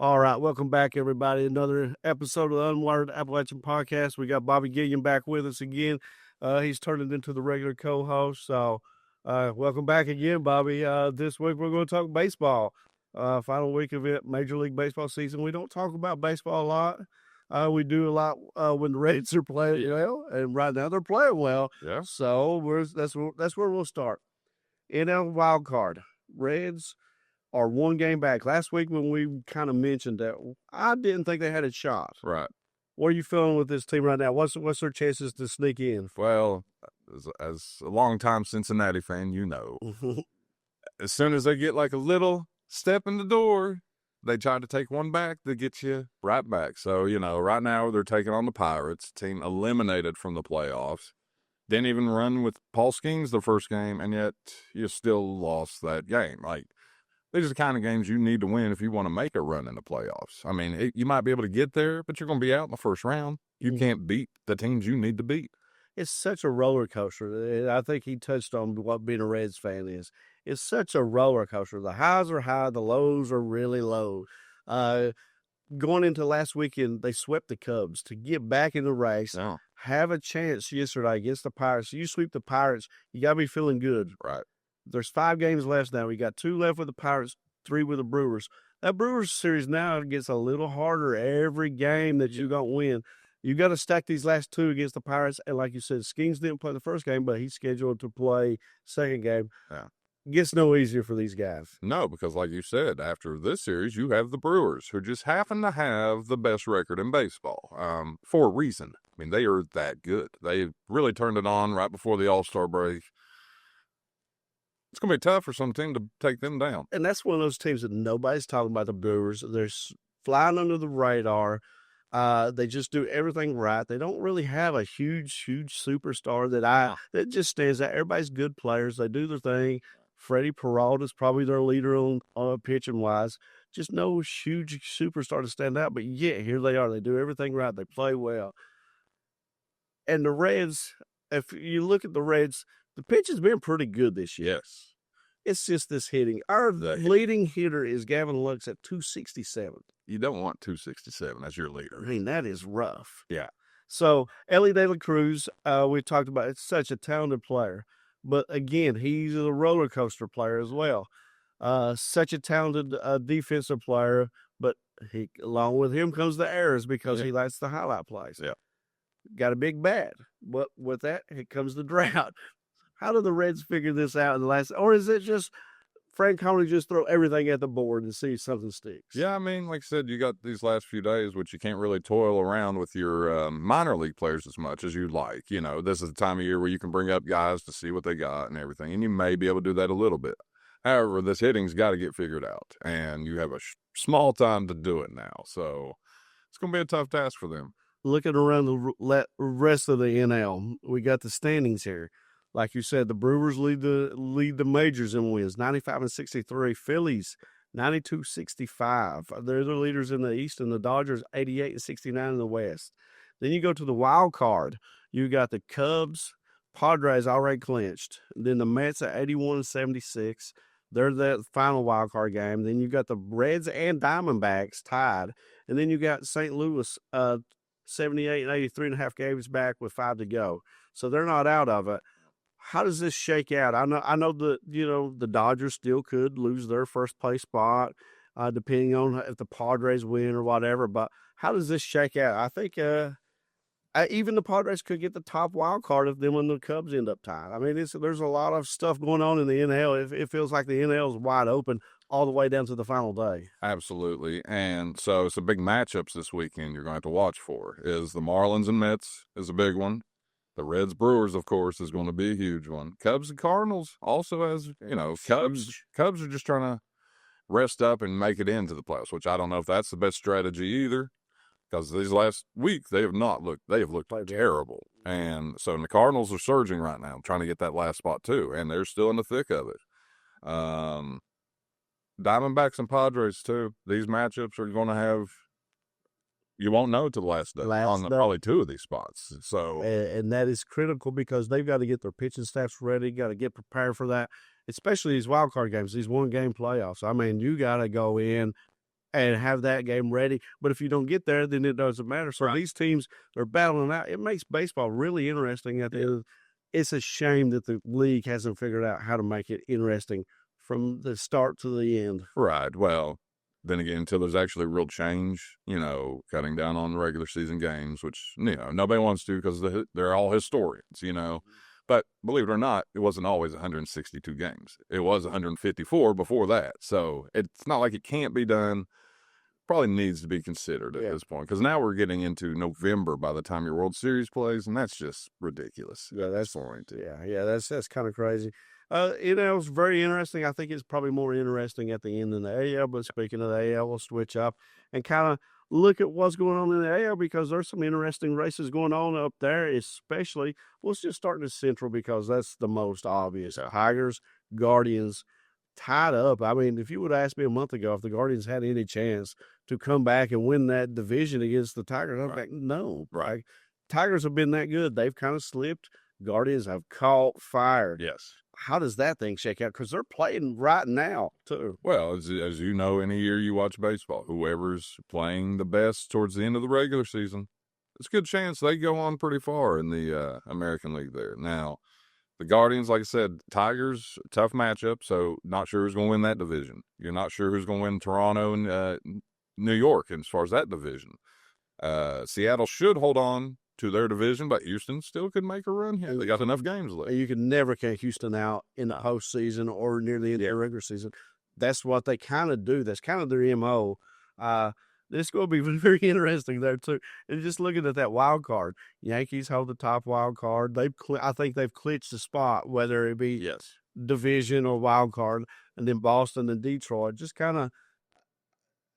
All right, welcome back, everybody. Another episode of the Unwired Appalachia Podcast. We got Bobby Gilliam back with us again. He's turned into the regular co-host. So, welcome back again, Bobby. This week we're going to talk baseball. Final week of it, Major League Baseball season. We don't talk about baseball a lot. We do a lot when the Reds are playing well, and right now they're playing well. Yeah. So that's where we'll start. NL wild card, Reds are one game back. Last week when we kind of mentioned that, I didn't think they had a shot. Right. What are you feeling with this team right now? What's their chances to sneak in? Well, as a longtime Cincinnati fan, you know, as soon as they get like a little step in the door, they try to take one back to get you right back. So, right now they're taking on the Pirates, team eliminated from the playoffs. Didn't even run with Paul Skeens the first game, and yet you still lost that game. Like, these are the kind of games you need to win if you want to make a run in the playoffs. I mean, you might be able to get there, but you're going to be out in the first round. You can't beat the teams you need to beat. It's such a roller coaster. I think he touched on what being a Reds fan is. It's such a roller coaster. The highs are high, the lows are really low. Going into last weekend, they swept the Cubs to get back in the race, have a chance yesterday against the Pirates. You sweep the Pirates, you got to be feeling good. Right. There's 5 games left now. We got 2 left with the Pirates, 3 with the Brewers. That Brewers series now gets a little harder every game that you're going to win. You got to stack these last 2 against the Pirates. And like you said, Skeens didn't play the first game, but he's scheduled to play second game. Yeah. Gets no easier for these guys. No, because like you said, after this series, you have the Brewers, who just happen to have the best record in baseball for a reason. I mean, they are that good. They really turned it on right before the All-Star break. It's going to be tough for some team to take them down. And that's one of those teams that nobody's talking about, the Brewers. They're flying under the radar. They just do everything right. They don't really have a huge superstar that just stands out. Everybody's good players. They do their thing. Freddie Peralta's probably their leader on pitching-wise. Just no huge superstar to stand out. But, yeah, here they are. They do everything right. They play well. And the Reds, if you look at the Reds, the pitch has been pretty good this year. Yes. It's just this hitting. Our leading hitter is Gavin Lux at 267. You don't want 267 as your leader. I mean, that is rough. Yeah. So, Ellie De La Cruz, we talked about, it's such a talented player. But, again, he's a roller coaster player as well. Such a talented defensive player. But along with him comes the errors because he likes the highlight plays. Yeah. Got a big bat. But with that, here comes the drought. How do the Reds figure this out in the last, or is it just Frank Conley just throw everything at the board and see if something sticks? Yeah, I mean, like I said, you got these last few days, which you can't really toil around with your minor league players as much as you'd like. This is the time of year where you can bring up guys to see what they got and everything, and you may be able to do that a little bit. However, this hitting's got to get figured out, and you have a small time to do it now. So it's going to be a tough task for them. Looking around the rest of the NL, we got the standings here. Like you said, the Brewers lead the majors in wins, 95-63. Phillies, 92-65. They're the leaders in the East, and the Dodgers, 88-69 in the West. Then you go to the wild card. You got the Cubs, Padres already clinched. Then the Mets at 81-76. They're the final wild card game. Then you got the Reds and Diamondbacks tied. And then you got St. Louis, 78 and 83.5 games back with 5 to go. So they're not out of it. How does this shake out? I know the Dodgers still could lose their first place spot, depending on if the Padres win or whatever. But how does this shake out? I think even the Padres could get the top wild card if them and the Cubs end up tied. I mean, there's a lot of stuff going on in the NL. It feels like the NL is wide open all the way down to the final day. Absolutely. And so it's a big matchups this weekend you're going to have to watch for. Is the Marlins and Mets is a big one. The Reds Brewers, of course, is going to be a huge one. Cubs and Cardinals also has, Cubs are just trying to rest up and make it into the playoffs, which I don't know if that's the best strategy either, because these last week they have looked terrible. And so the Cardinals are surging right now, trying to get that last spot too, and they're still in the thick of it. Diamondbacks and Padres too. These matchups are going to have, you won't know till the last day on probably 2 of these spots. So, and that is critical because they've got to get their pitching staffs ready, got to get prepared for that, especially these wild card games, these one-game playoffs. I mean, you got to go in and have that game ready. But if you don't get there, then it doesn't matter. So these teams are battling out. It makes baseball really interesting at the end. It's a shame that the league hasn't figured out how to make it interesting from the start to the end. Right. Well, then again, until there's actually real change, cutting down on regular season games, which, nobody wants to because they're all historians, But believe it or not, it wasn't always 162 games. It was 154 before that. So it's not like it can't be done. Probably needs to be considered at this point because now we're getting into November by the time your World Series plays, and that's just ridiculous. Yeah, that's that's kind of crazy. It's very interesting. I think it's probably more interesting at the end than the AL. But speaking of the AL, we'll switch up and kind of look at what's going on in the AL because there's some interesting races going on up there. Especially, let's just start in the Central because that's the most obvious. Tigers, Guardians. Tied up. I mean, if you would have asked me a month ago if the Guardians had any chance to come back and win that division against the Tigers, I'm like, no. Right. Tigers have been that good. They've kind of slipped. Guardians have caught fire. Yes. How does that thing shake out? Because they're playing right now, too. Well, as you know, any year you watch baseball, whoever's playing the best towards the end of the regular season, it's a good chance they go on pretty far in the American League there. Now, the Guardians, like I said, Tigers, tough matchup, so not sure who's going to win that division. You're not sure who's going to win Toronto and New York as far as that division. Seattle should hold on to their division, but Houston still could make a run here. They got enough games left. You can never count Houston out in the postseason or near the end of the regular season. That's what they kind of do. That's kind of their MO. This is going to be very interesting there, too. And just looking at that wild card, Yankees hold the top wild card. I think they've clinched the spot, whether it be division or wild card. And then Boston and Detroit just kind of,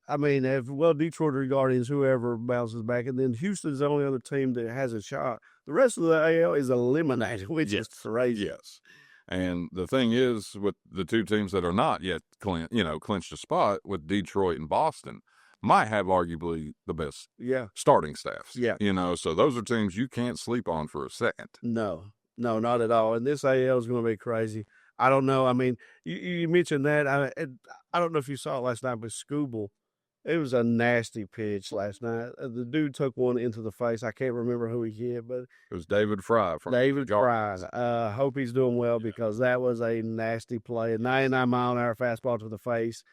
Detroit or Guardians, whoever bounces back. And then Houston's the only other team that has a shot. The rest of the AL is eliminated, which is crazy. Yes. And the thing is, with the two teams that are not yet clinched a spot with Detroit and Boston, might have arguably the best starting staffs. Yeah. So those are teams you can't sleep on for a second. No, not at all. And this AL is going to be crazy. I don't know. I mean, you mentioned that. I don't know if you saw it last night, but Scooble, it was a nasty pitch last night. The dude took one into the face. I can't remember who he hit, but it was David Fry. Fry. Hope he's doing well because that was a nasty play. A 99-mile-an-hour fastball to the face.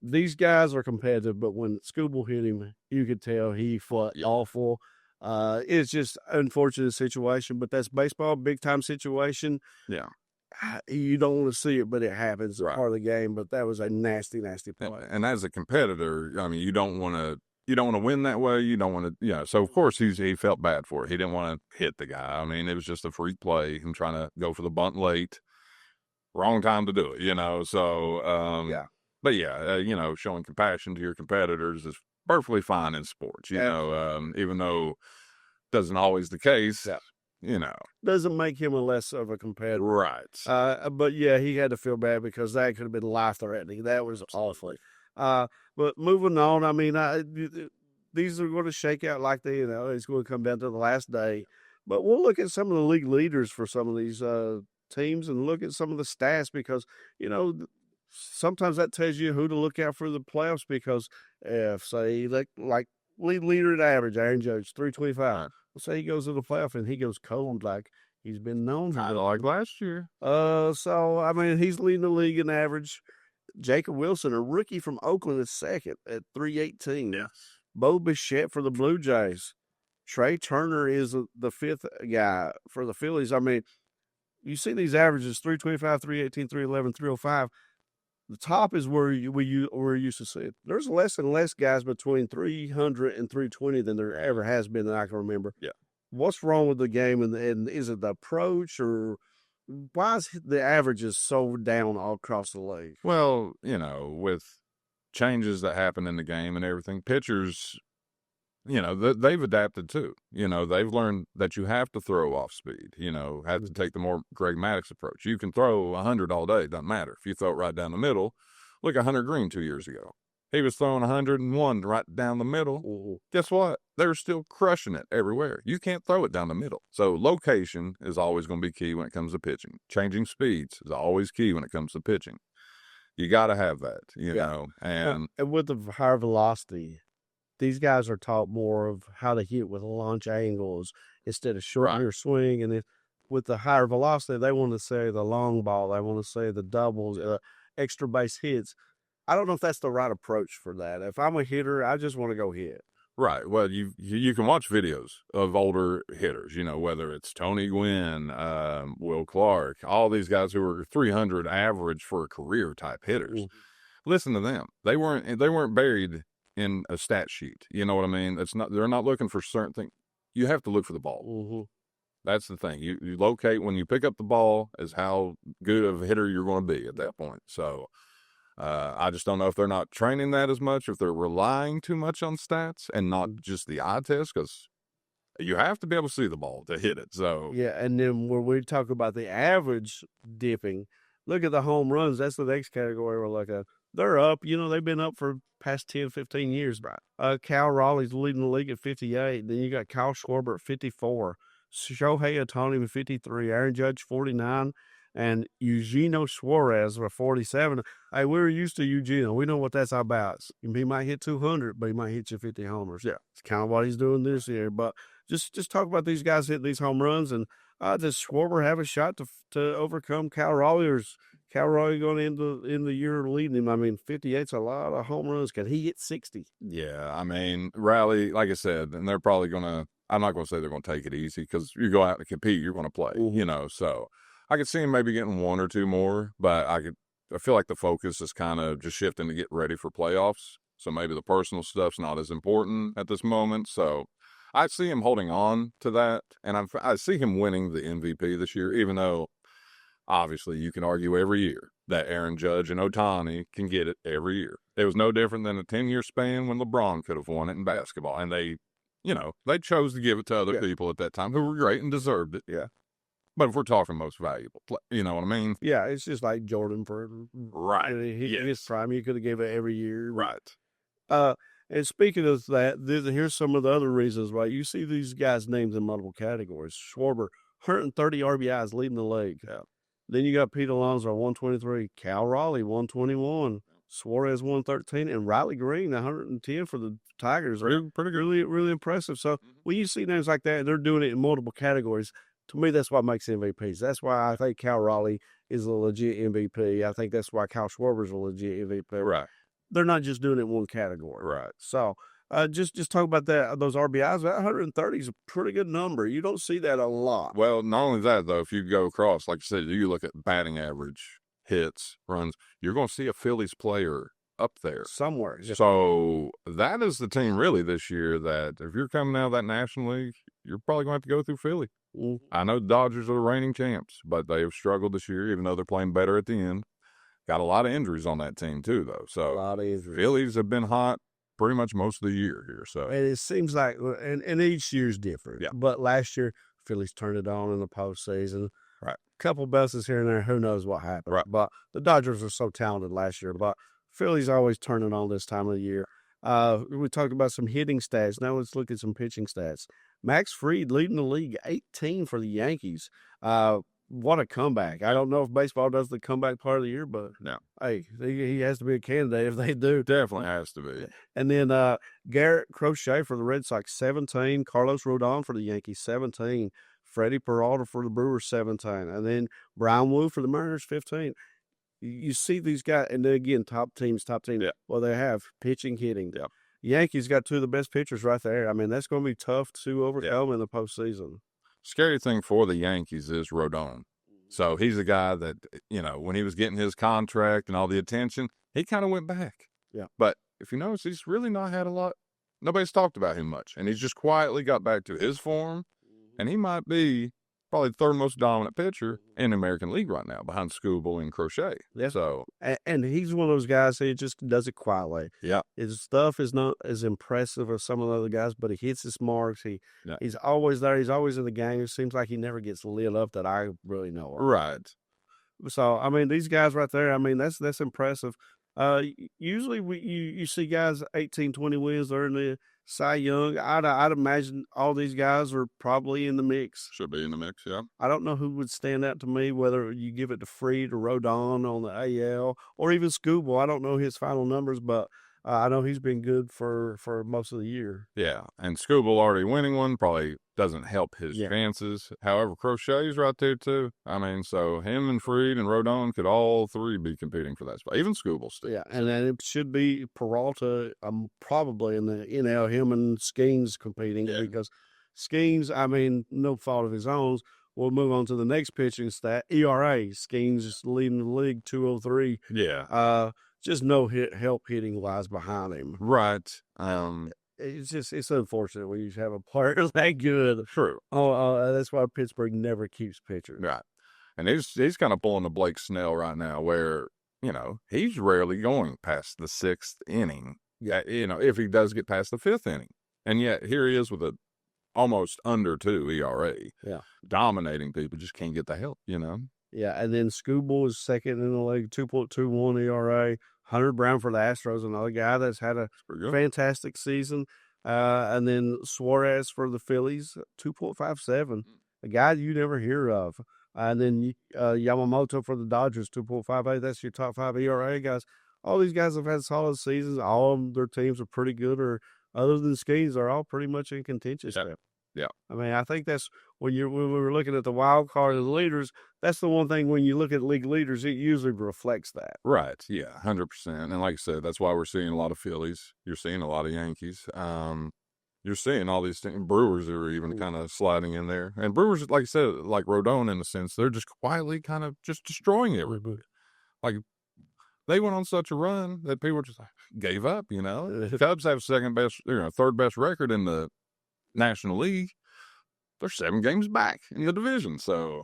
These guys are competitive, but when Scooble hit him, you could tell he fought awful. It's just an unfortunate situation, but that's baseball, big-time situation. Yeah. You don't want to see it, but it happens. It's part of the game, but that was a nasty, nasty play. And as a competitor, you don't want to win that way. You don't want to, so of course he felt bad for it. He didn't want to hit the guy. I mean, it was just a freak play, him trying to go for the bunt late. Wrong time to do it, so, But showing compassion to your competitors is perfectly fine in sports, even though it doesn't always the case, Doesn't make him a less of a competitor. Right. But he had to feel bad because that could have been life-threatening. That was awful. But moving on, these are going to shake out like it's going to come down to the last day. But we'll look at some of the league leaders for some of these teams and look at some of the stats because, sometimes that tells you who to look out for the playoffs because if, say, like lead leader at average, Aaron Judge, 325. Let's say he goes to the playoff and he goes cold like he's been known for. Kind of like last year. He's leading the league in average. Jacob Wilson, a rookie from Oakland, is second at 318. Yes. Bo Bichette for the Blue Jays. Trey Turner is the fifth guy for the Phillies. You see these averages, 325, 318, 311, 305. The top is where we're used to see it. There's less and less guys between 300 and 320 than there ever has been that I can remember. Yeah. What's wrong with the game, and is it the approach, or why is the averages so down all across the league? Well, with changes that happen in the game and everything, pitchers, they've adapted too. They've learned that you have to throw off speed, have to take the more Greg Maddux approach. You can throw 100 all day. Doesn't matter. If you throw it right down the middle, look at Hunter Green 2 years ago. He was throwing 101 right down the middle. Mm-hmm. Guess what? They're still crushing it everywhere. You can't throw it down the middle. So location is always going to be key when it comes to pitching. Changing speeds is always key when it comes to pitching. You got to have that, you know. And with the higher velocity, these guys are taught more of how to hit with launch angles instead of shortening your swing. And with the higher velocity, they want to say the long ball. They want to say the doubles, extra base hits. I don't know if that's the right approach for that. If I'm a hitter, I just want to go hit. Right. Well, you can watch videos of older hitters, you know, whether it's Tony Gwynn, Will Clark, all these guys who are 300 average for a career type hitters. Mm-hmm. Listen to them. They weren't buried in a stat sheet. You know what I mean? They're not looking for certain things. You have to look for the ball. Mm-hmm. That's the thing. You locate when you pick up the ball is how good of a hitter you're going to be at that point. So I just don't know if they're not training that as much, if they're relying too much on stats and not just the eye test, because you have to be able to see the ball to hit it. So yeah, and then when we talk about the average dipping, look at the home runs. That's the next category we're looking at. They're up. You know, they've been up for past 10, 15 years. Right. Cal Raleigh's leading the league at 58. Then you got Kyle Schwarber at 54. Shohei Ohtani with 53. Aaron Judge, 49. And Eugenio Suarez with 47. Hey, we're used to Eugenio. We know what that's about. He might hit 200, but he might hit you 50 homers. Yeah, it's kind of what he's doing this year. But just talk about these guys hitting these home runs, and does Schwarber have a shot to overcome Cal Raleigh, or is Cal Raleigh going to end the year leading him? I mean, 58's a lot of home runs. Can he hit 60? Yeah, I mean, Raleigh, like I said, and they're probably going to – I'm not going to say they're going to take it easy because you go out to compete, you're going to play, you know, so – I could see him maybe getting one or two more, but I feel like the focus is kind of just shifting to get ready for playoffs. So maybe the personal stuff's not as important at this moment. So I see him holding on to that, and I see him winning the MVP this year, even though obviously you can argue every year that Aaron Judge and Ohtani can get it every year. It was no different than a 10-year span when LeBron could have won it in basketball, and they chose to give it to other people at that time who were great and deserved it. Yeah. But if we're talking most valuable, you know what I mean? Yeah, it's just like Jordan for right. In his prime, you could have gave it every year. Right. And speaking of that, here's some of the other reasons why you see these guys' names in multiple categories. Schwarber, 130 RBIs leading the league. Yeah. Then you got Pete Alonso, 123. Cal Raleigh, 121. Suarez, 113. And Riley Green, 110 for the Tigers. Pretty good. Really, really impressive. So when you see names like that, they're doing it in multiple categories. To me, that's what makes MVPs. That's why I think Cal Raleigh is a legit MVP. I think that's why Kyle Schwarber is a legit MVP. Right. They're not just doing it in one category. Right. So just talk about that. Those RBIs. That 130 is a pretty good number. You don't see that a lot. Well, not only that, though, if you go across, like you said, you look at batting average, hits, runs, you're going to see a Phillies player up there. Somewhere. So that is the team really this year that if you're coming out of that National League, you're probably going to have to go through Philly. Mm-hmm. I know the Dodgers are the reigning champs, but they have struggled this year, even though they're playing better at the end. Got a lot of injuries on that team, too, though. So a lot of injuries. Phillies have been hot pretty much most of the year here. So and it seems like, and each year's different. Yeah. But last year, Phillies turned it on in the postseason. Right. Couple busts here and there. Who knows what happened? Right. But the Dodgers are so talented last year. But Phillies always turn it on this time of the year. We talked about some hitting stats. Now let's look at some pitching stats. Max Fried leading the league, 18 for the Yankees. What a comeback. I don't know if baseball does the comeback part of the year, but no. Hey, he has to be a candidate if they do. Definitely has to be. And then Garrett Crochet for the Red Sox, 17. Carlos Rodon for the Yankees, 17. Freddie Peralta for the Brewers, 17. And then Brian Wu for the Mariners, 15. You see these guys, and then again, top teams. Yeah. Well, they have pitching, hitting. Yeah. Yankees got two of the best pitchers right there. I mean, that's going to be tough to overcome in the postseason. Scary thing for the Yankees is Rodon. So he's a guy that, when he was getting his contract and all the attention, he kind of went back. Yeah. But if you notice, he's really not had a lot. Nobody's talked about him much. And he's just quietly got back to his form. And he might be probably the third most dominant pitcher in the American League right now, behind Skubal and Crochet. Yeah. So, and he's one of those guys that just does it quietly. Yeah. His stuff is not as impressive as some of the other guys, but he hits his marks. He's always there. He's always in the game. It seems like he never gets lit up that I really know of. Right. So, I mean, these guys right there, I mean, that's impressive. Usually you see guys 18, 20 wins. They're in Cy Young. I'd imagine all these guys are probably in the mix. Should be in the mix, yeah. I don't know who would stand out to me, whether you give it to Freed or Rodon on the AL or even Scooble. I don't know his final numbers, but I know he's been good for most of the year. Yeah, and Scooble already winning one probably doesn't help his chances. However, Crochet's right there too. I mean, so him and Freed and Rodon could all three be competing for that spot. Even Scooble still. Yeah, and then it should be Peralta probably in the NL, him and Skeens competing because Skeens, I mean, no fault of his own. We'll move on to the next pitching stat. ERA, Skeens is leading the league 203. Yeah. Just no help hitting wise behind him. Right. It's unfortunate when you have a player that good. True. That's why Pittsburgh never keeps pitchers. Right. And he's kind of pulling a Blake Snell right now where, he's rarely going past the sixth inning. Yeah, if he does get past the fifth inning. And yet here he is with a almost under 2 ERA. Yeah. Dominating people, just can't get the help, Yeah, and then Scooble is second in the league, 2.21 ERA. Hunter Brown for the Astros, another guy that's had a fantastic season. And then Suarez for the Phillies, 2.57, a guy you never hear of. And then Yamamoto for the Dodgers, 2.58. That's your top 5 ERA guys. All these guys have had solid seasons. All of their teams are pretty good, or other than Skeens, are all pretty much in contention. Yeah. I mean, I think that's when we were looking at the wild card of the leaders, that's the one thing when you look at league leaders, it usually reflects that. Right. Yeah, 100%. And like I said, that's why we're seeing a lot of Phillies. You're seeing a lot of Yankees. You're seeing all these things. Brewers are even kind of sliding in there. And Brewers, like I said, like Rodon in a sense, they're just quietly kind of just destroying everybody. Like, they went on such a run that people just gave up, The Cubs have third best record in the National League. They're 7 games back in the division, so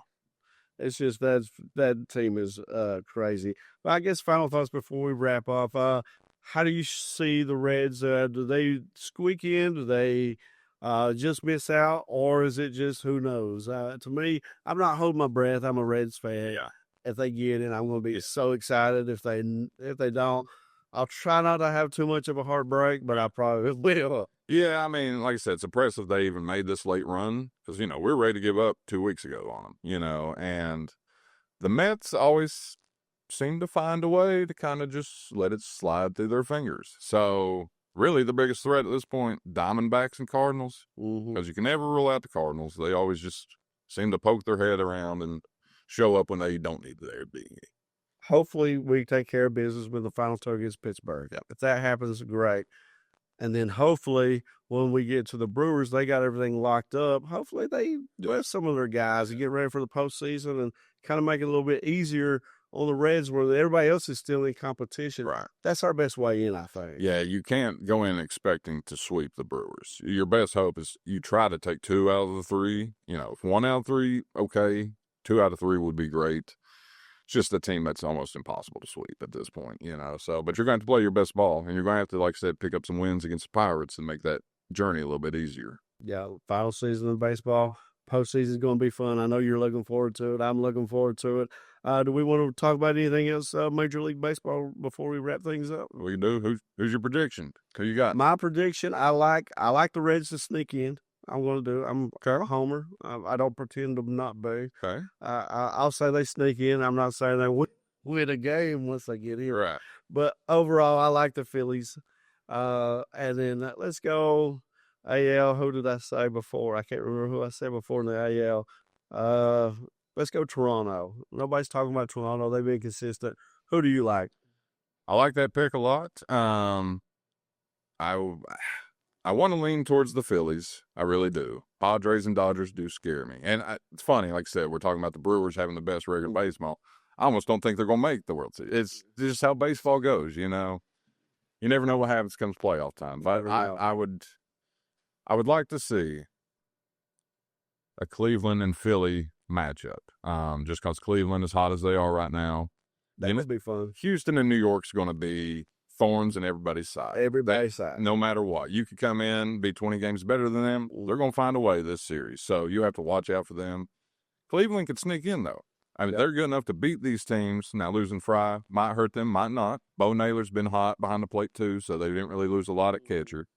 it's just that team is crazy. But I guess final thoughts before we wrap up. How do you see the Reds? Do they squeak in? Do they just miss out, or is it just who knows? To me, I'm not holding my breath. I'm a Reds fan. Yeah. If they get in, I'm going to be so excited. If they don't, I'll try not to have too much of a heartbreak, but I probably will. Yeah, I mean, like I said, it's impressive they even made this late run because, we're ready to give up 2 weeks ago on them, and the Mets always seem to find a way to kind of just let it slide through their fingers. So, really, the biggest threat at this point, Diamondbacks and Cardinals, because you can never rule out the Cardinals. They always just seem to poke their head around and show up when they don't need their being. Hopefully, we take care of business with the final two against Pittsburgh. Yep. If that happens, great. And then hopefully when we get to the Brewers, they got everything locked up. Hopefully they rest some of their guys and get ready for the postseason and kind of make it a little bit easier on the Reds where everybody else is still in competition. Right. That's our best way in, I think. Yeah, you can't go in expecting to sweep the Brewers. Your best hope is you try to take 2 out of the 3. If 1 out of 3, okay. 2 out of 3 would be great. It's just a team that's almost impossible to sweep at this point, So, but you're going to have to play your best ball, and you're going to have to, like I said, pick up some wins against the Pirates and make that journey a little bit easier. Yeah, final season of baseball. Postseason is going to be fun. I know you're looking forward to it. I'm looking forward to it. Do we want to talk about anything else, Major League Baseball, before we wrap things up? We do. Who's your prediction? Who you got? My prediction, I like the Reds to sneak in. I'm going to do. I'm a homer. I don't pretend to not be. Okay. I'll say they sneak in. I'm not saying they win a game once they get here. Right. But overall, I like the Phillies. And then let's go AL. Who did I say before? I can't remember who I said before in the AL. Let's go Toronto. Nobody's talking about Toronto. They've been consistent. Who do you like? I like that pick a lot. I want to lean towards the Phillies. I really do. Padres and Dodgers do scare me. And it's funny, like I said, we're talking about the Brewers having the best record in baseball. I almost don't think they're going to make the World Series. It's just how baseball goes, You never know what happens comes playoff time. But I would like to see a Cleveland and Philly matchup. Just because Cleveland is hot as they are right now. That would be fun. Houston and New York's going to be thorns in everybody's side. No matter what. You could come in, be 20 games better than them. They're going to find a way this series. So you have to watch out for them. Cleveland could sneak in, though. I mean, they're good enough to beat these teams. Now, losing Fry might hurt them, might not. Bo Naylor's been hot behind the plate, too, so they didn't really lose a lot at catcher.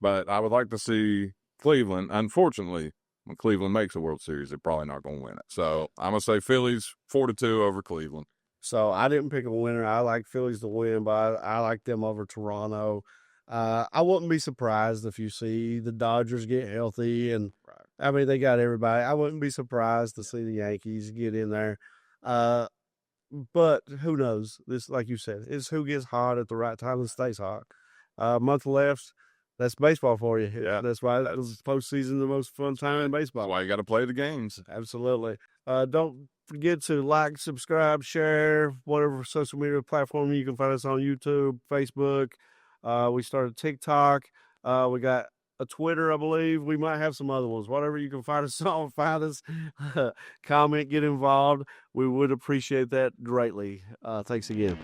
But I would like to see Cleveland. Unfortunately, when Cleveland makes a World Series, they're probably not going to win it. So I'm going to say Phillies 4-2 over Cleveland. So I didn't pick a winner. I like Phillies to win, but I like them over Toronto. I wouldn't be surprised if you see the Dodgers get healthy, and I mean they got everybody. I wouldn't be surprised to see the Yankees get in there. But who knows? This, like you said, is who gets hot at the right time and stays hot. Month left. That's baseball for you. Yeah, that's why postseason the most fun time in baseball. That's why you got to play the games. Absolutely. Don't forget to like, subscribe, share, whatever social media platform you can find us on YouTube, Facebook. We started TikTok. We got a Twitter, I believe. We might have some other ones. Whatever you can find us on, find us. Comment, get involved. We would appreciate that greatly. Thanks again.